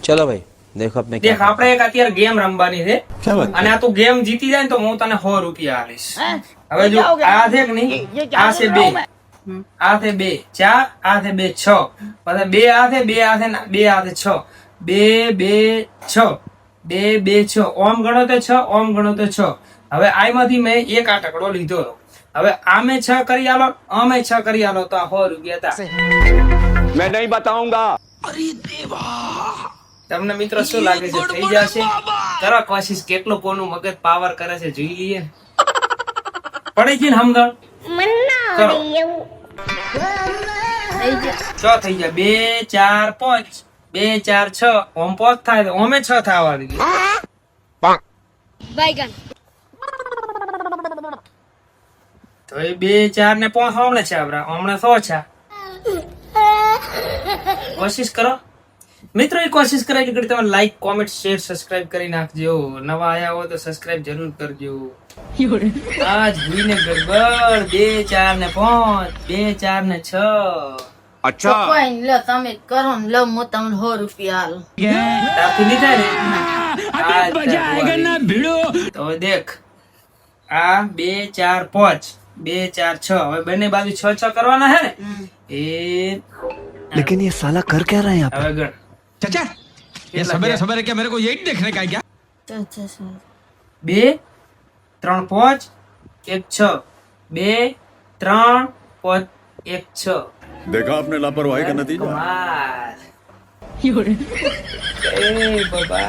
चलो भाई देखो अपने દેખ આપણે એક અત્યારે ગેમ રમવાની છે અને આ તું ગેમ જીતી જાય ને તો હું તને 100 રૂપિયા આલીશ. હવે જો આ છે કે નહીં, આ છે 2, આ છે 2 4, આ છે 2 6, પછી 2 આ છે 2 આ છે ને 2 આ છે 6, 2 2 6, 2 2 6, ઓમ ગણો તો 6, ઓમ ગણો તો 6. હવે આમાંથી મેં એક આ ટકડો લીધો. હવે આમે 6 કરી આલો, આમે 6 કરી આલો તો આ 100 રૂપિયા હતા. मैं नहीं बताऊंगा. તમને મિત્રો શું લાગે છે, થઈ જશે? કરો કોશિશ, કેટલું કોનું મગજ પાવર કરે છે જોઈ લઈએ. પડી ગઈ ને સમજણ? કરો. છ થઈ જાય, 2 4 5, 2 4 6, ઓમ 5 થાય તો ઓમે 6 થવા દીધી. તો એ 2 4 ને 5 હમણે છે, આપડા હમણે 100 છે. કોશિશ કરો મિત્રો, એ કોશિશ કરે કે તમે લાઈક કોમેન્ટ શેર સબસ્ક્રાઇબ કરી નાખજો. નવા આયા હો તો સબસ્ક્રાઇબ જરૂર કરજો. આજ ભૂઈને ગડબડ 2 4 ને 5, 2 4 ને 6. अच्छा કોઈ લો તમે કરો ને લો હું તમને 100 રૂપિયા આલું. તારથી નહીં થાય ને? તો હવે દેખ, આ 2 4 5, 2 4 6, હવે બંને બાજુ 6 6 કરવાના હે ને. એ लेकिन ये साला कर क्या रहा है यहाँ હવે ગણ. चाचा ये सवेरे सवेरे क्या मेरे को यही देखने का है क्या? 2 3 5 1 6, 2 3 5 1 6. देखा आपने लापरवाही का नतीजा. કમાल. એ બાબા